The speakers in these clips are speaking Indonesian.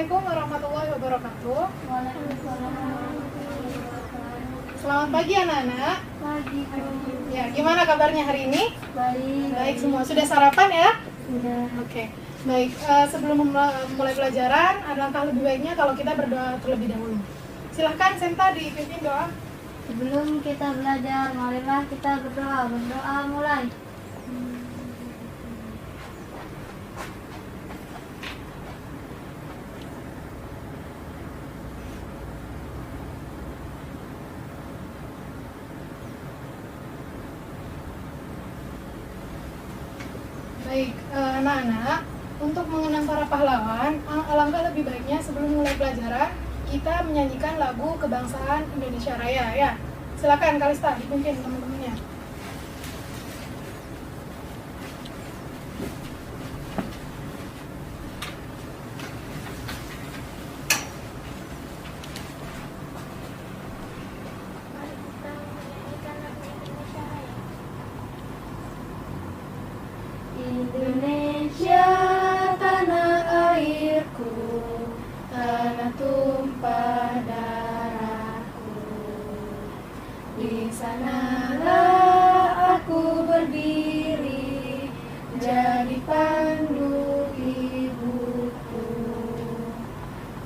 Assalamualaikum warahmatullahi wabarakatuh. Selamat pagi anak-anak. Pagi. Ya, gimana kabarnya hari ini? Baik. Baik semua. Sudah sarapan ya? Sudah. Oke. Baik, sebelum mulai pelajaran, alangkah lebih baiknya kalau kita berdoa terlebih dahulu. Silahkan Senta dipimpin doa. Sebelum kita belajar, marilah kita berdoa. Berdoa mulai. Baik, anak-anak, untuk mengenang para pahlawan, alangkah lebih baiknya sebelum mulai pelajaran, kita menyanyikan lagu kebangsaan Indonesia Raya ya. Silakan Kalista dipimpin teman-temannya. Indonesia tanah airku, tanah tumpah darahku. Di sanalah aku berdiri, jadi pandu ibuku.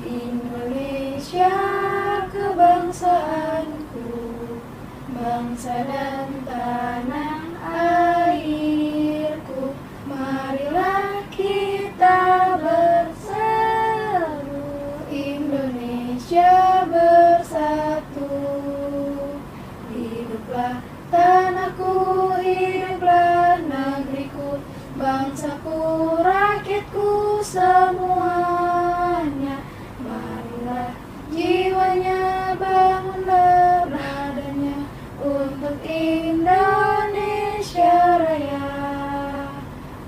Indonesia kebangsaanku, bangsa dan tanah airku. Marilah kita berseru, Indonesia bersatu. Hiduplah tanahku, hiduplah negeriku, bangsaku, rakyatku semuanya. Marilah jiwanya, bangunlah badannya untuk Indonesia Raya.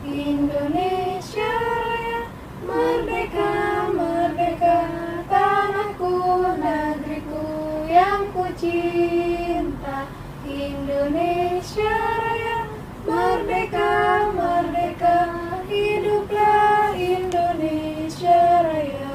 Indonesia Raya, merdeka, merdeka, tanahku, negeriku yang ku cinta. Indonesia Raya, merdeka, merdeka, hiduplah Indonesia Raya.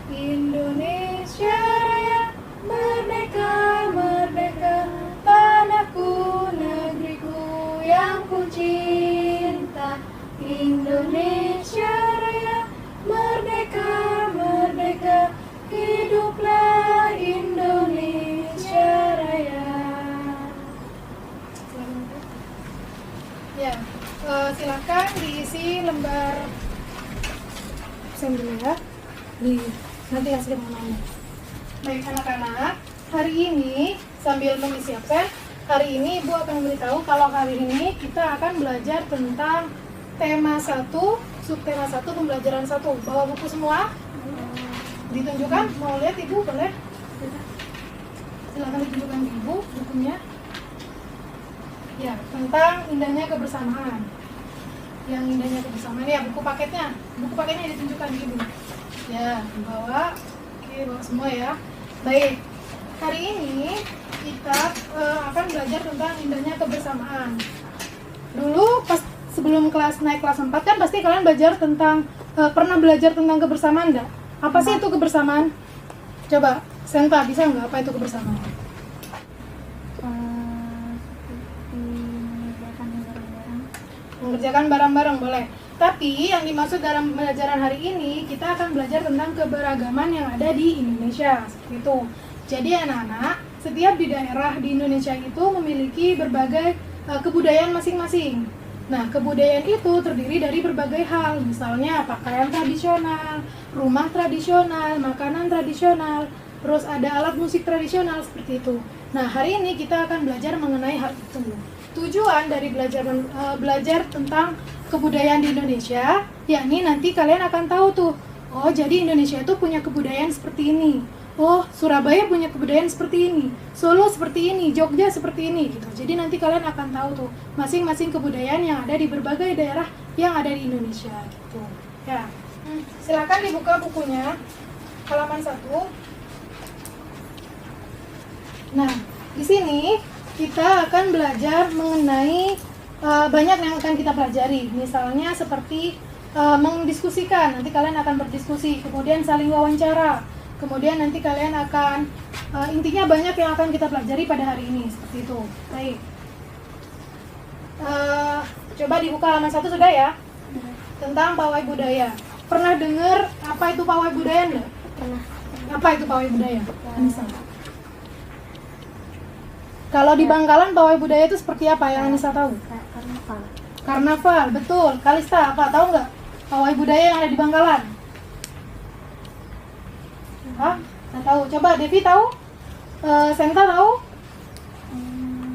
Indonesia Raya, merdeka, merdeka, tanahku, negeriku yang ku cinta. Indonesia Raya, merdeka, merdeka, hiduplah Indonesia Raya. Ya, silakan diisi lembar absen dulu ya. Nanti hasil mengenalnya. Baik anak-anak, hari ini sambil mengisi absen, hari ini Ibu akan memberitahu kalau hari ini kita akan belajar tentang tema 1, subtema 1, pembelajaran 1. Bawa buku semua? Ditunjukkan? Mau lihat Ibu? Boleh? Silakan ditunjukkan ke Ibu bukunya. Ya, tentang indahnya kebersamaan. Yang indahnya kebersamaan ya, buku paketnya. Buku paketnya ditunjukkan ke Ibu. Ya, bawa. Oke, bawa semua ya. Baik. Hari ini kita akan belajar tentang indahnya kebersamaan. Dulu pas sebelum naik kelas 4 kan pasti kalian belajar tentang pernah belajar tentang kebersamaan enggak? Apa sih itu kebersamaan? Coba, Senta bisa nggak apa itu kebersamaan? Mengerjakan bareng-bareng boleh. Tapi yang dimaksud dalam pelajaran hari ini kita akan belajar tentang keberagaman yang ada di Indonesia seperti itu. Jadi anak-anak, setiap di daerah di Indonesia itu memiliki berbagai kebudayaan masing-masing. Nah, kebudayaan itu terdiri dari berbagai hal, misalnya pakaian tradisional, rumah tradisional, makanan tradisional, terus ada alat musik tradisional seperti itu. Nah, hari ini kita akan belajar mengenai hal itu. Tujuan dari belajar tentang kebudayaan di Indonesia, yakni nanti kalian akan tahu tuh, oh jadi Indonesia itu punya kebudayaan seperti ini. Oh, Surabaya punya kebudayaan seperti ini, Solo seperti ini, Jogja seperti ini gitu. Jadi nanti kalian akan tahu tuh masing-masing kebudayaan yang ada di berbagai daerah yang ada di Indonesia gitu. Ya. Silakan dibuka bukunya halaman 1. Nah, di sini kita akan belajar mengenai banyak yang akan kita pelajari. Misalnya seperti mendiskusikan. Nanti kalian akan berdiskusi, kemudian saling wawancara, kemudian nanti kalian akan intinya banyak yang akan kita pelajari pada hari ini, seperti itu. Baik. Coba dibuka halaman 1 sudah ya? Tentang pawai budaya. Pernah dengar apa itu pawai budaya enggak? Pernah. Apa itu pawai budaya? Anissa. Kalau di Bangkalan pawai budaya itu seperti apa yang Anissa tahu? Karnaval. Karnaval, betul. Kalista, apa tahu nggak pawai budaya yang ada di Bangkalan? Hah? Nggak tahu. Coba Devi tahu? Senta tahu?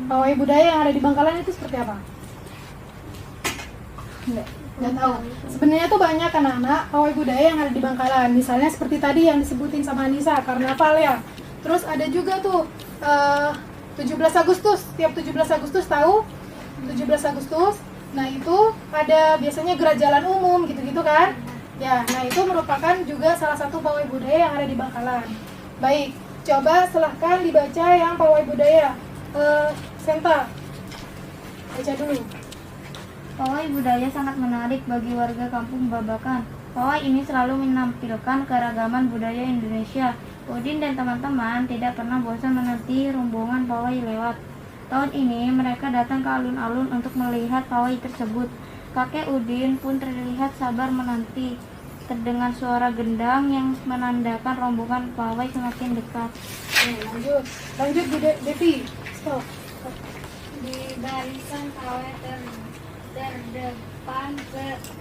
Pawai budaya yang ada di Bangkalan itu seperti apa? Nggak tahu. Sebenarnya tuh banyak anak-anak pawai budaya yang ada di Bangkalan. Misalnya seperti tadi yang disebutin sama Anissa, karnaval ya. Terus ada juga tuh 17 Agustus. Tiap 17 Agustus tahu? 17 Agustus. Nah itu ada biasanya gerak jalan umum gitu-gitu kan? Ya, nah itu merupakan juga salah satu pawai budaya yang ada di Bangkalan. Baik, coba silahkan dibaca yang pawai budaya. Senta, baca dulu. Pawai budaya sangat menarik bagi warga kampung Babakan. Pawai ini selalu menampilkan keragaman budaya Indonesia. Udin dan teman-teman tidak pernah bosan menanti rombongan pawai lewat. Tahun ini mereka datang ke alun-alun untuk melihat pawai tersebut. Kakek Udin pun terlihat sabar menanti. Terdengar suara gendang yang menandakan rombongan pawai semakin dekat. Lanjut Bu Devi. Stop. Di barisan pawai terdepan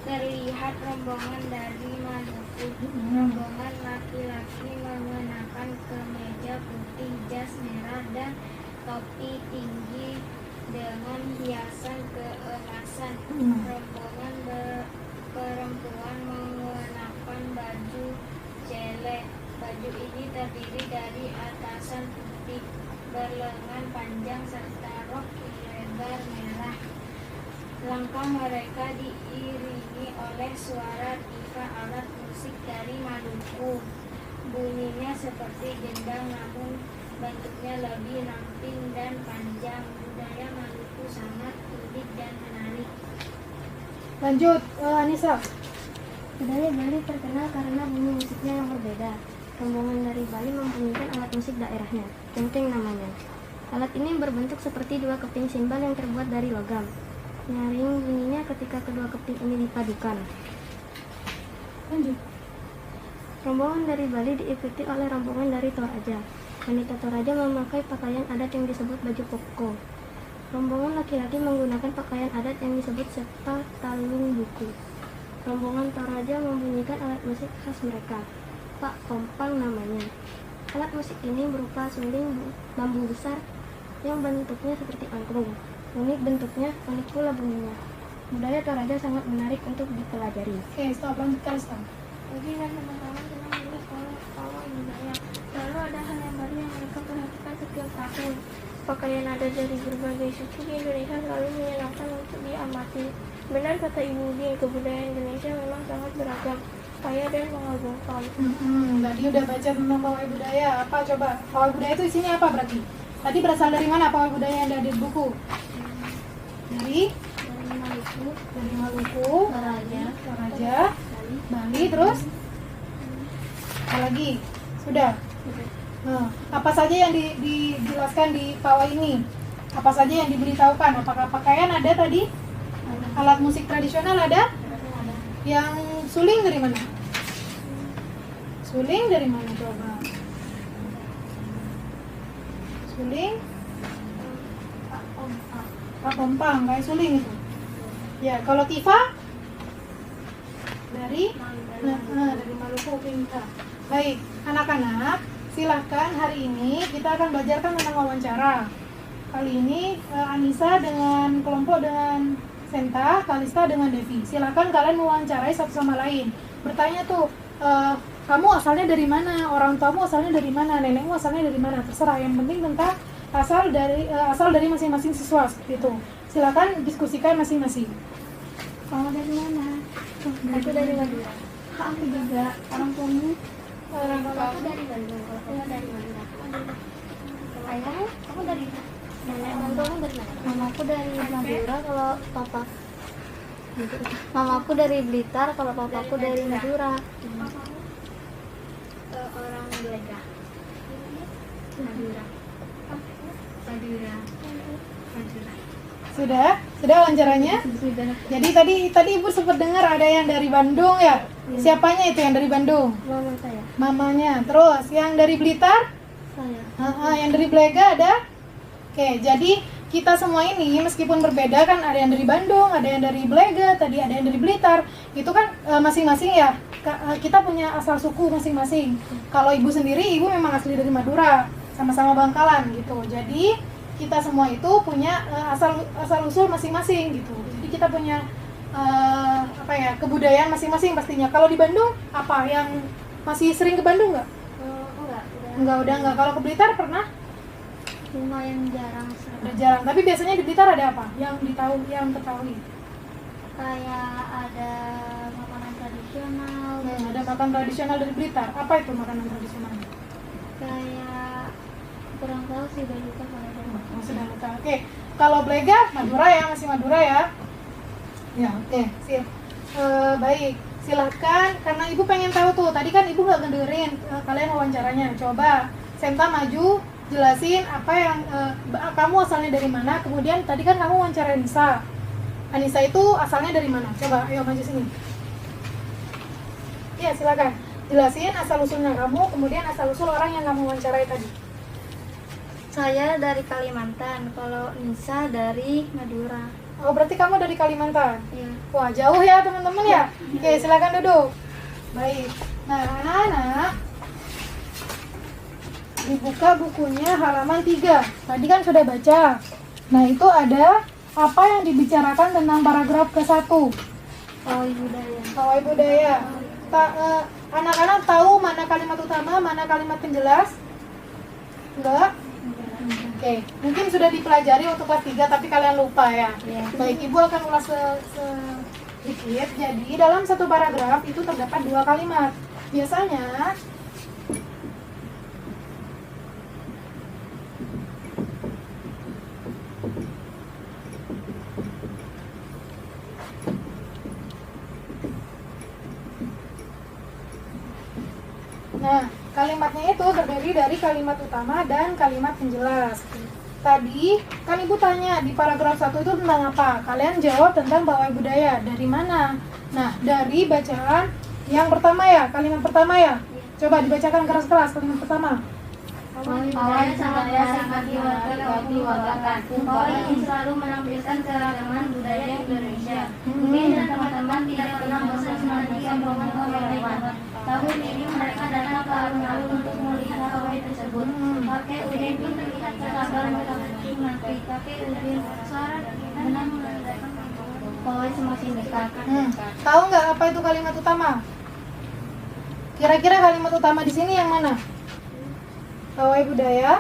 terlihat rombongan dari Maluku. Rombongan laki-laki mengenakan kemeja putih, jas merah, dan topi tinggi dengan hiasan keemasan. Rombongan perempuan mengenakan baju celek. Baju ini terdiri dari atasan putih berlengan panjang serta rok lebar merah. Langkah mereka diiringi oleh suara tifa alat musik dari Maluku. Bunyinya seperti gendang namun bentuknya lebih ramping dan panjang. Budaya Maluku sangat unik dan menarik. Lanjut, Anissa. Budaya Bali terkenal karena bunyi musiknya yang berbeda. Rombongan dari Bali mempunyai alat musik daerahnya, cengkeng namanya. Alat ini berbentuk seperti dua keping simbal yang terbuat dari logam. Nyaring bunyinya ketika kedua keping ini dipadukan. Lanjut. Rombongan dari Bali diikuti oleh rombongan dari Toraja. Wanita Toraja memakai pakaian adat yang disebut baju koko. Rombongan laki-laki menggunakan pakaian adat yang disebut sepa talung buku. Rombongan Toraja membunyikan alat musik khas mereka, Pak Kompang namanya. Alat musik ini berupa suling bambu besar yang bentuknya seperti angklung. Unik bentuknya, unik pula bunyinya. Budaya Toraja sangat menarik untuk dipelajari. Oke, stop. Lanjutkan, stop. Udin dan teman-teman senang melihat pawai budaya. Lalu ada hal yang baru yang mereka perhatikan setiap tahun. Pakaian adat dari berbagai suku di Indonesia selalu menyenangkan untuk diamati. Benar kata Ibu Udin, kebudayaan Indonesia memang sangat beragam, kaya dan mengagumkan. Tadi udah baca tentang pawai budaya. Apa coba? Pawai budaya itu isinya apa berarti? Tadi berasal dari mana pawai budaya yang ada di buku? Dari Maluku, Maluku, Toraja, Bali, terus apa lagi? Sudah. Nah, apa saja yang dijelaskan di pawai ini? Apa saja yang diberitahukan? Apakah pakaian ada tadi? Alat musik tradisional ada? Yang suling dari mana? Suling dari mana coba? Suling? Pak Kompang, kayak suling itu. Ya, kalau tifa? Dari Maluku, Pinta. Baik, anak-anak, silahkan hari ini kita akan belajarkan tentang wawancara. Kali ini Anissa dengan kelompok dengan Senta, Kalista dengan Devi. Silahkan kalian mewawancarai satu sama lain. Bertanya tuh, kamu asalnya dari mana? Orang tuamu asalnya dari mana? Nenekmu asalnya dari mana? Terserah. Yang penting tentang asal dari masing-masing siswa seperti itu. Silakan diskusikan masing-masing. Kamu dari mana? Aku dari Madura. Aku juga. Orang tuamu? Orang tuaku dari Bandung. Kalau kamu dari mana? Ayahmu? Kamu dari mana? Nenek kamu dari mana? Mamaku dari Madura. Kalau papa Mamaku dari Blitar, kalau papaku dari Madura. Orang Blega. Madura. Madura. Madura. Sudah wawancaranya? Jadi tadi Ibu sempat dengar ada yang dari Bandung ya? Siapanya itu yang dari Bandung? Mama saya. Mamanya. Terus yang dari Blitar? Saya. Yang dari Blega ada? Oke, jadi kita semua ini meskipun berbeda kan, ada yang dari Bandung, ada yang dari Blega, tadi ada yang dari Blitar. Itu kan masing-masing ya, kita punya asal suku masing-masing. Kalau Ibu sendiri, Ibu memang asli dari Madura, sama-sama Bangkalan gitu. Jadi kita semua itu punya asal usul masing-masing gitu. Jadi kita punya kebudayaan masing-masing pastinya. Kalau di Bandung apa yang masih sering ke Bandung nggak? Udah enggak. Kalau ke Blitar pernah? Lumayan jarang sih. Udah jarang. Tapi biasanya di Blitar ada apa? Yang ketahui? Kayak ada makanan tradisional. Ada makan tradisional dari Blitar. Apa itu makanan tradisional? Kayak kurang tahu sih, udah lupa kalau ada. Sudah lupa. Oke. Kalau Blega, Madura ya, masih Madura ya. Ya, oke. Baik. Silahkan, karena Ibu pengen tahu tuh. Tadi kan Ibu nggak ngedengerin kalian wawancaranya. Coba Senta maju, jelasin apa yang kamu asalnya dari mana. Kemudian tadi kan kamu wawancara Anissa. Anissa itu asalnya dari mana? Coba, ayo maju sini. Iya, silakan. Jelasin asal usulnya kamu, kemudian asal usul orang yang kamu wawancarai tadi. Saya dari Kalimantan, kalau Nisa dari Madura. Oh, berarti kamu dari Kalimantan? Iya. Wah, jauh ya teman-teman ya? Oke, silakan duduk. Baik. Nah, anak-anak, dibuka bukunya halaman 3. Tadi kan sudah baca. Nah, itu ada apa yang dibicarakan tentang paragraf ke-1. Pawai budaya. Pawai budaya. Anak-anak tahu mana kalimat utama, mana kalimat penjelas? Enggak? Oke, mungkin sudah dipelajari waktu kelas 3 tapi kalian lupa ya. Baik, Ibu akan ulas sedikit. Jadi dalam satu paragraf itu terdapat 2 kalimat. Biasanya kalimatnya itu terdiri dari kalimat utama dan kalimat penjelas. Tadi kan Ibu tanya di paragraf 1 itu tentang apa? Kalian jawab tentang pawai budaya. Dari mana? Nah, dari bacaan yang pertama ya, kalimat pertama ya. Coba dibacakan keras-keras kalimat pertama. Pawai sangat diwabahkan. Pawai ini selalu menampilkan keragaman budaya Indonesia. Mungkin dan teman-teman tidak pernah bosan menantikan rombongan pawaian. Tahun ini mereka datang ke alun-alun untuk melihat pawai tersebut. Kakek Udin pun terlihat sabar menanti. Kakek Udin suara benar menandakan pawai semakin dekat. Tahu nggak apa itu kalimat utama? Kira-kira kalimat utama di sini yang mana? Pawai budaya.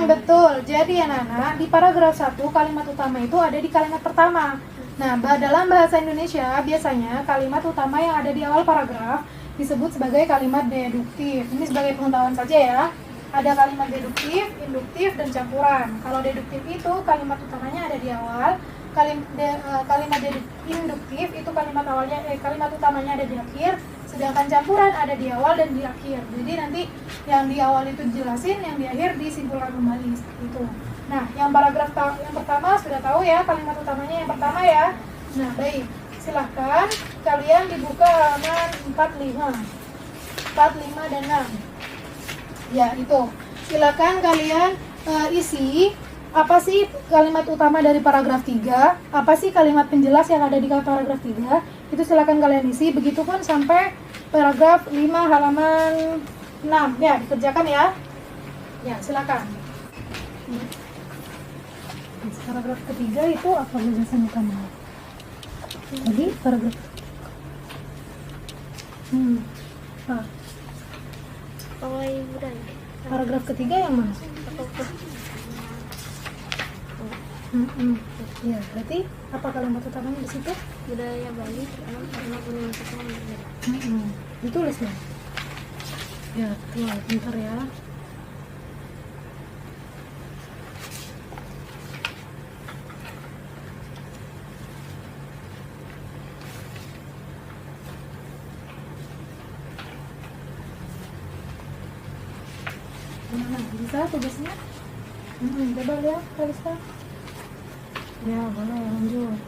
Betul. Jadi anak-anak, di paragraf 1 kalimat utama itu ada di kalimat pertama. Nah, dalam bahasa Indonesia biasanya kalimat utama yang ada di awal paragraf disebut sebagai kalimat deduktif. Ini sebagai pengetahuan saja ya. Ada kalimat deduktif, induktif, dan campuran. Kalau deduktif itu kalimat utamanya ada di awal. Kalimat induktif itu kalimat utamanya ada di akhir. Sedangkan campuran ada di awal dan di akhir. Jadi nanti yang di awal itu dijelasin, yang di akhir disimpulkan kembali seperti itu. Nah, yang paragraf yang pertama sudah tahu ya kalimat utamanya yang pertama ya. Nah, baik. Silahkan kalian dibuka halaman 45 dan 6. Ya, itu. Silahkan kalian isi apa sih kalimat utama dari paragraf 3, apa sih kalimat penjelas yang ada di paragraf 3. Itu silakan kalian isi, begitupun sampai paragraf 5 halaman 6. Ya, dikerjakan ya. Ya, silakan. Paragraf ketiga itu apa penjelasan utama? Tadi paragraf Pawai budaya. paragraf ketiga yang mana? Ya, berarti apa kalimat utamanya di situ? Budaya Bali karena punya berbeda. Ditulis ya. Ya, tuh, bentar ya. bisa tugasnya? Coba lihat Kalista. Ya boleh lanjut.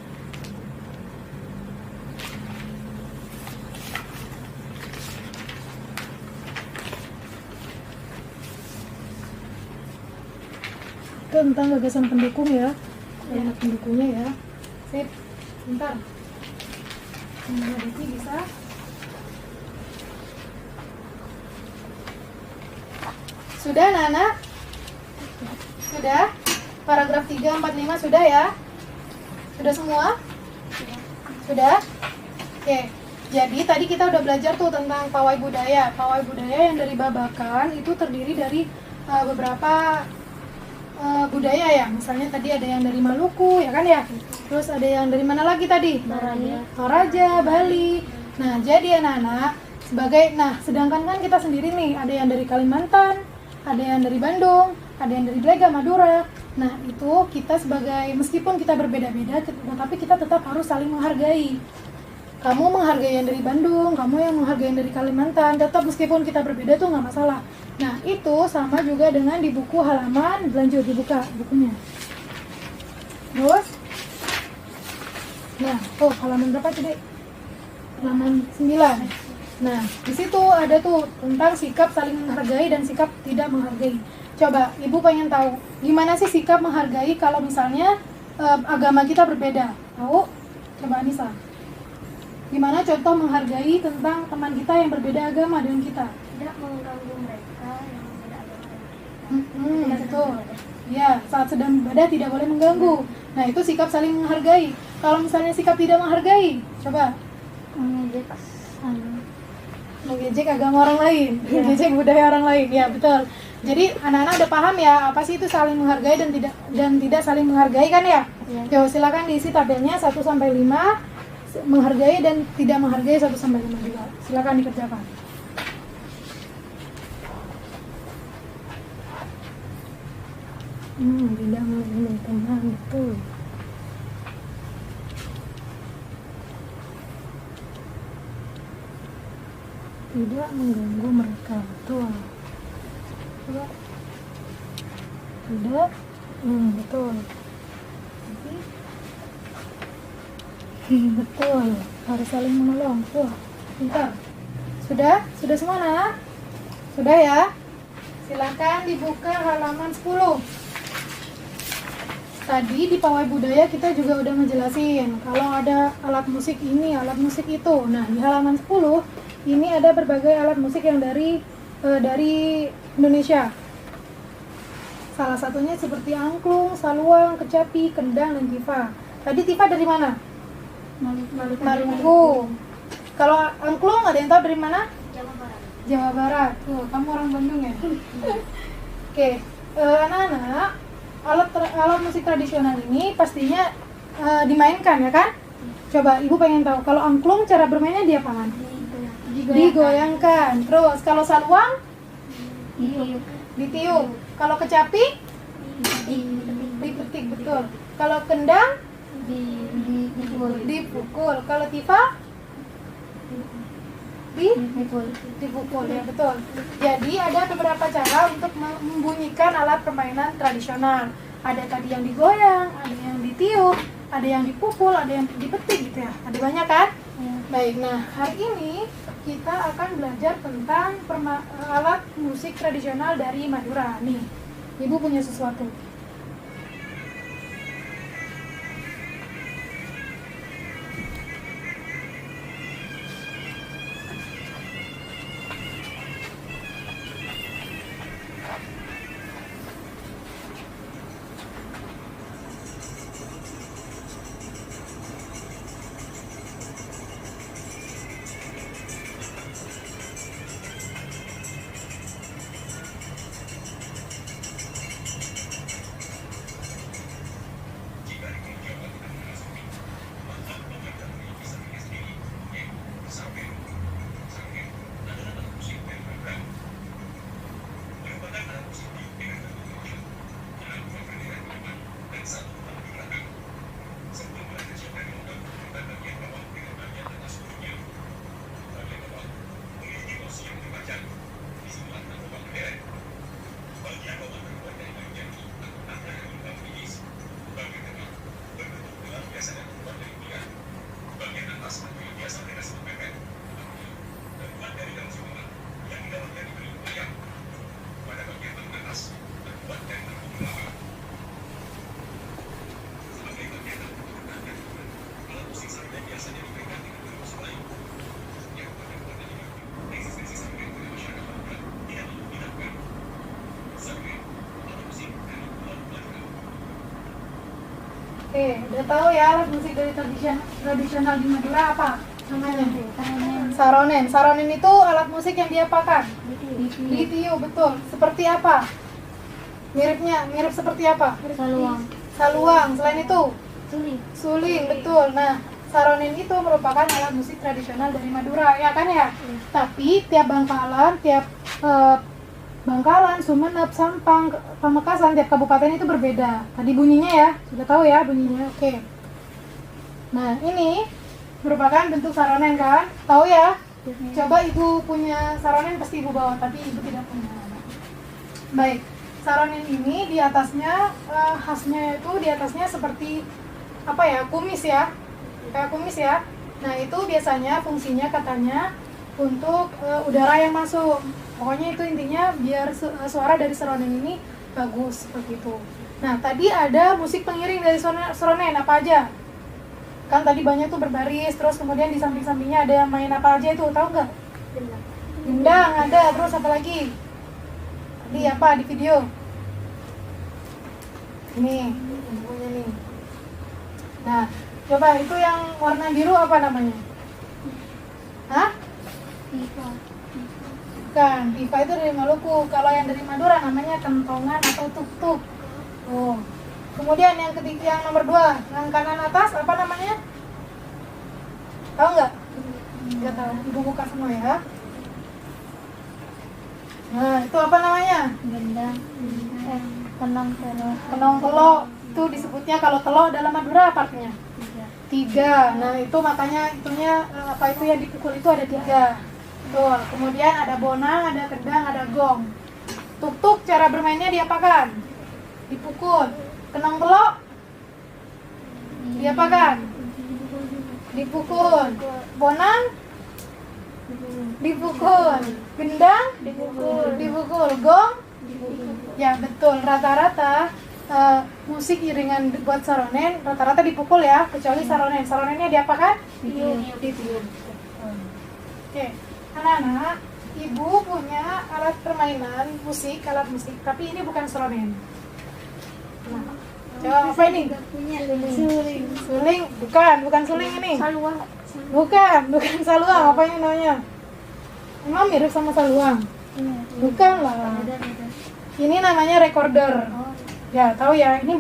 Itu tentang gagasan pendukung ya. Kalimat pendukungnya ya. Sip, bentar. Mbak Desi bisa? Sudah anak-anak? Sudah? Paragraf 3, 4, 5 sudah ya? Sudah semua? Sudah? Oke. Jadi tadi kita udah belajar tuh tentang pawai budaya. Pawai budaya yang dari Babakan itu terdiri dari beberapa budaya ya. Misalnya tadi ada yang dari Maluku ya kan ya. Terus ada yang dari mana lagi tadi? Toraja, Bali. Nah, jadi anak-anak sedangkan kan kita sendiri nih, ada yang dari Kalimantan, ada yang dari Bandung, ada yang dari Blega, Madura. Nah, itu kita sebagai, meskipun kita berbeda-beda, tetapi kita tetap harus saling menghargai. Kamu menghargai yang dari Bandung, kamu yang menghargai yang dari Kalimantan, tetap meskipun kita berbeda tuh nggak masalah. Nah, itu sama juga dengan di buku halaman, lanjut dibuka bukunya. Terus, nah, tuh halaman berapa tadi? Halaman 9. Nah, di situ ada tuh tentang sikap saling menghargai dan sikap tidak menghargai. Coba, Ibu pengen tahu, gimana sih sikap menghargai kalau misalnya agama kita berbeda? Tahu? Coba Anissa. Gimana contoh menghargai tentang teman kita yang berbeda agama dengan kita? Tidak mengganggu mereka yang berbeda agama. Betul. Ya, saat sedang beribadah tidak boleh mengganggu. Nah, itu sikap saling menghargai. Kalau misalnya sikap tidak menghargai, coba mengejek agama orang lain, mengejek budaya orang lain. Ya, betul. Jadi anak-anak udah paham ya apa sih itu saling menghargai dan tidak saling menghargai kan ya? Yo, silakan diisi tabelnya 1 sampai 5. Menghargai dan tidak menghargai 1 sampai 5 juga. Silakan dikerjakan. Tidak mengganggu teman itu. Tidak mengganggu mereka, betul. Coba. Tidak, betul. Betul, harus saling menolong. Tuh, pintar. Sudah semua nak? Sudah ya? Silakan dibuka halaman 10. Tadi di pawai budaya kita juga udah ngejelasin kalau ada alat musik ini, alat musik itu. Nah, di halaman 10 ini ada berbagai alat musik yang dari Indonesia. Salah satunya seperti angklung, saluang, kecapi, kendang, dan tifa. Tadi tifa dari mana? Maluku. Kalau angklung ada yang tahu dari mana? Jawa Barat. Tuh, kamu orang Bandung ya? Oke, anak-anak, alat musik tradisional ini pastinya dimainkan ya kan? Coba Ibu pengen tahu, kalau angklung cara bermainnya diapakan? Digoyangkan. Terus kalau saluang? Ditiup. Kalau kecapi? Dipetik, betul. Kalau kendang? Dipukul. Kalau tifa? Dipukul ya, betul. Jadi ada beberapa cara untuk membunyikan alat permainan tradisional. Ada tadi yang digoyang, ada yang ditiup, ada yang dipukul, ada yang dipetik gitu ya. Ada banyak kan? Baik, nah hari ini kita akan belajar tentang alat musik tradisional dari Madura. Nih, Ibu punya sesuatu. Oke, udah tahu ya alat musik dari tradisional di Madura apa namanya? Saronen. Saronen itu alat musik yang diapakan? Ditiup, betul. Seperti apa? Mirip seperti apa? Saluang. Saluang. Selain itu? Suling. Suling, betul. Nah, saronen itu merupakan alat musik tradisional dari Madura, ya kan ya? Tapi tiap Bangkalan, Sumeneb, Sampang, Pamekasan, tiap kabupaten itu berbeda. Tadi bunyinya ya, sudah tahu ya bunyinya. Oke. Nah, ini merupakan bentuk saronen kan? Tahu ya? Coba ibu punya saronen pasti ibu bawa, tapi ibu tidak punya. Baik, saronen ini di atasnya khasnya itu di atasnya seperti apa ya? Kumis ya, kayak kumis ya. Nah itu biasanya fungsinya katanya untuk udara yang masuk. Pokoknya itu intinya biar suara dari saronen ini bagus seperti itu. Nah tadi ada musik pengiring dari saronen apa aja? Kan tadi banyak tuh berbaris, terus kemudian di samping-sampingnya ada yang main apa aja itu, tahu nggak? Gendang ada, terus apa lagi? Tadi apa di video? Ini, punya nih. Nah, coba itu yang warna biru apa namanya? Hah? Bukan, pipa itu dari Maluku. Kalau yang dari Madura namanya kentongan atau tuk-tuk. Oh. Kemudian yang ketiga, yang nomor 2, yang kanan atas apa namanya? Tahu nggak? Nggak tahu. Ibu buka semua ya. Nah, itu apa namanya? Gendang. Kenong telo. Kenong telo. Itu disebutnya kalau telo dalam Madura apa artinya? 3. Nah, itu makanya itunya apa itu yang dipukul itu ada 3. Betul. Kemudian ada bonang, ada kendang, ada gong. Tuk-tuk cara bermainnya diapakan? Dipukul. Kenong telo diapakan? Dipukul. Bonang dipukul. Gendang dipukul. Gong ya betul. Rata-rata musik iringan buat saronen rata-rata dipukul ya, kecuali saronen. Saronennya diapakan? Ditiup. Oke, anak-anak, ibu punya alat permainan musik, alat musik, tapi ini bukan saronen. Nah, coba apa ini? Suling, bukan suling ini. Saluang. Bukan saluang. Apa ini namanya? Emang mirip sama saluang? Bukan lah. Ini namanya recorder. Ya, tahu ya. Ini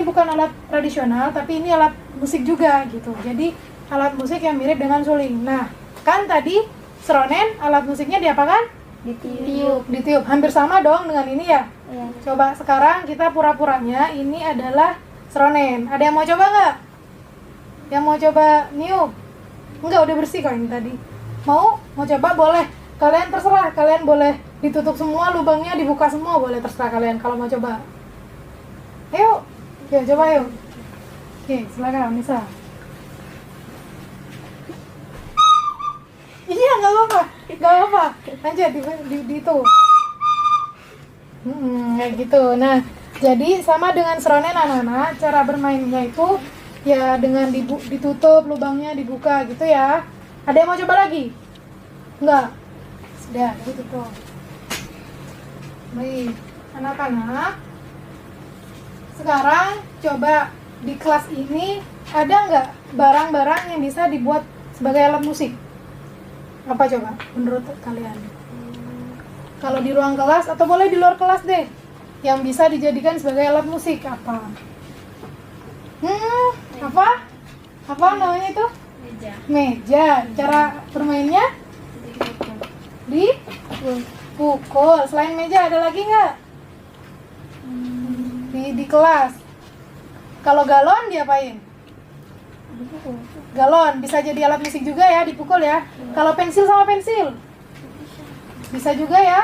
bukan alat tradisional, tapi ini alat musik juga gitu. Jadi alat musik yang mirip dengan suling. Nah, kan tadi saronen alat musiknya diapakan? Ditiup. Hampir sama dong dengan ini ya. Iya. Coba sekarang kita pura-puranya ini adalah saronen. Ada yang mau coba nggak? Yang mau coba niup? Enggak, udah bersih kok ini tadi. Mau coba boleh. Kalian terserah, kalian boleh ditutup semua lubangnya, dibuka semua, boleh terserah kalian kalau mau coba. Ayo, ya coba yuk. Oke, silakan Nisa. Iya, nggak apa-apa. Lanjut di itu. Kayak gitu. Nah, jadi sama dengan saronen anak-anak, cara bermainnya itu ya dengan ditutup lubangnya, dibuka gitu ya. Ada yang mau coba lagi? Enggak. Sudah, ditutup. Baik, anak-anak. Sekarang coba di kelas ini ada nggak barang-barang yang bisa dibuat sebagai alat musik? Apa coba menurut kalian? Kalau di ruang kelas atau boleh di luar kelas deh, yang bisa dijadikan sebagai alat musik apa? Apa namanya itu? Meja. Cara bermainnya? Dipukul. Selain meja ada lagi nggak? Di kelas. Kalau galon diapain? Galon bisa jadi alat musik juga ya, dipukul ya. Kalau pensil sama pensil bisa juga ya.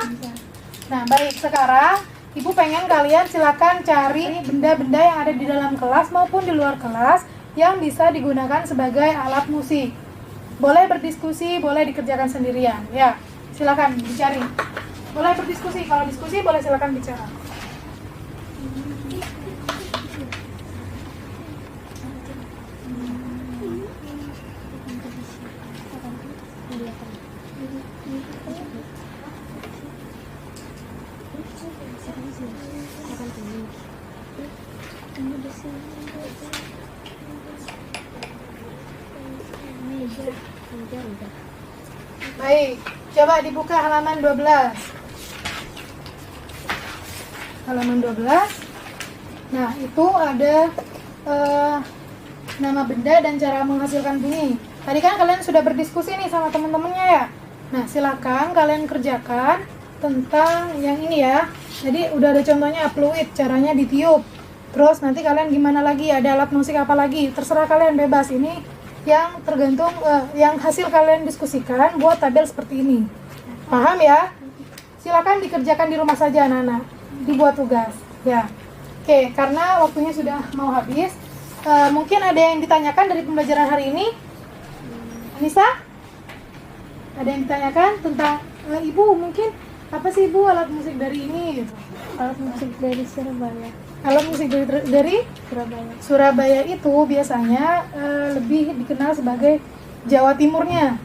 Nah, baik, sekarang ibu pengen kalian silakan cari benda-benda yang ada di dalam kelas maupun di luar kelas yang bisa digunakan sebagai alat musik. Boleh berdiskusi, boleh dikerjakan sendirian ya. Silakan dicari. Boleh berdiskusi, kalau diskusi boleh silakan bicara. aja udah. Baik, coba dibuka halaman 12. Halaman 12. Nah, itu ada nama benda dan cara menghasilkan bunyi. Tadi kan kalian sudah berdiskusi nih sama teman-temannya ya. Nah, silakan kalian kerjakan tentang yang ini ya. Jadi udah ada contohnya fluid, caranya ditiup. Terus nanti kalian gimana lagi, ada alat musik apa lagi, terserah kalian, bebas. Ini yang tergantung yang hasil kalian diskusikan buat tabel seperti ini. Paham ya? Silakan dikerjakan di rumah saja anak-anak, dibuat tugas ya. Oke, karena waktunya sudah mau habis, mungkin ada yang ditanyakan dari pembelajaran hari ini. Anissa? Ada yang ditanyakan tentang Ibu, mungkin apa sih Ibu alat musik dari ini gitu? Alat musik dari Surabaya. Alat musik dari Surabaya. Surabaya itu biasanya lebih dikenal sebagai Jawa Timurnya.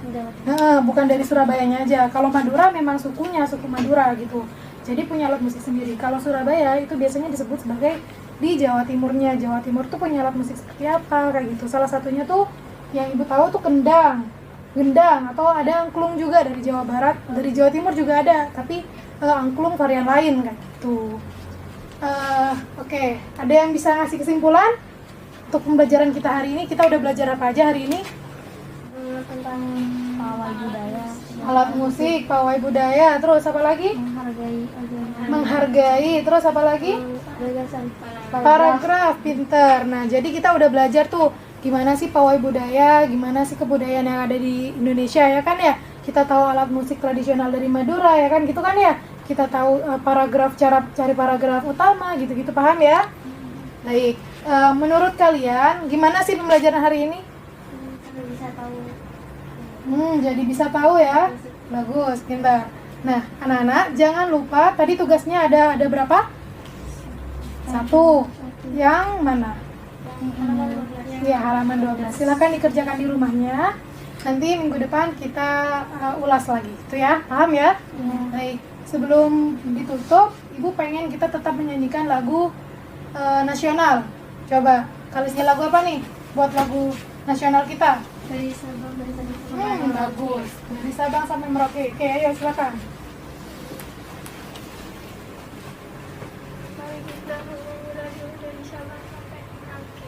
Bukan dari Surabayanya aja. Kalau Madura memang sukunya, suku Madura gitu. Jadi punya alat musik sendiri. Kalau Surabaya itu biasanya disebut sebagai di Jawa Timurnya. Jawa Timur tuh punya alat musik seperti apa kayak gitu. Salah satunya tuh yang Ibu tahu tuh gendang, atau ada angklung juga dari Jawa Barat. Dari Jawa Timur juga ada, tapi angklung varian lain kayak gitu. Oke, ada yang bisa ngasih kesimpulan untuk pembelajaran kita hari ini? Kita udah belajar apa aja hari ini? Tentang pawai budaya, Alat musik, pawai budaya, terus apa lagi? Menghargai, terus apa lagi? Gagasan Paragraf, pinter. Nah, jadi kita udah belajar tuh gimana sih pawai budaya, gimana sih kebudayaan yang ada di Indonesia ya kan ya. Kita tahu alat musik tradisional dari Madura ya kan gitu kan ya. Kita tahu paragraf, cara cari paragraf utama gitu-gitu, paham ya? Baik, menurut kalian gimana sih pembelajaran hari ini? bisa tahu. Jadi bisa tahu ya. Bagus, pintar. Nah, anak-anak jangan lupa tadi tugasnya ada berapa? 1. Yang mana? Ya, halaman 12. Silakan dikerjakan di rumahnya. Nanti minggu depan kita ulas lagi. Itu ya, paham ya? Baik. Sebelum ditutup, Ibu pengen kita tetap menyanyikan lagu nasional. Coba, kalian lagu apa nih? Buat lagu nasional kita. Dari Sabang, dari Bagus. Dari Sabang sampai Merauke. Oke, ayo silakan. Mari kita menyanyi lagu dari Sabang sampai Merauke.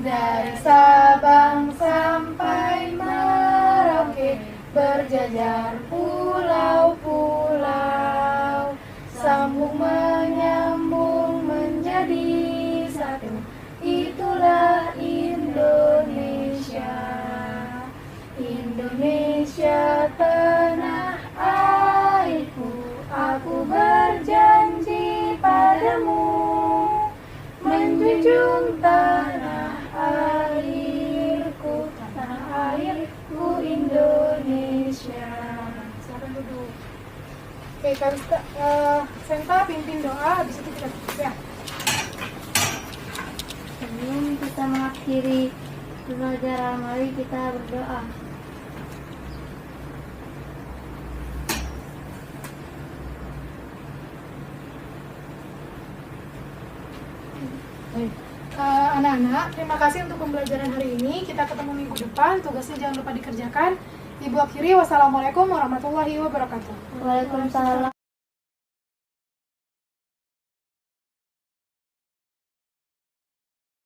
Dari Sabang sampai Merauke, berjajar pulau-pulau, sambung menyambung menjadi satu. Itulah Indonesia, Indonesia tanah airku. Aku berjanji padamu, menjunjung tanah airku, tanah airku Indonesia. Silakan duduk. Oke, Senta pimpin doa, habis itu kita tutup ya. Sebelum kita mengakhiri pembelajaran, mari kita berdoa. Anak-anak, terima kasih untuk pembelajaran hari ini. Kita ketemu minggu depan. Tugasnya jangan lupa dikerjakan. Ibu akhiri, wassalamualaikum warahmatullahi wabarakatuh. Waalaikumsalam.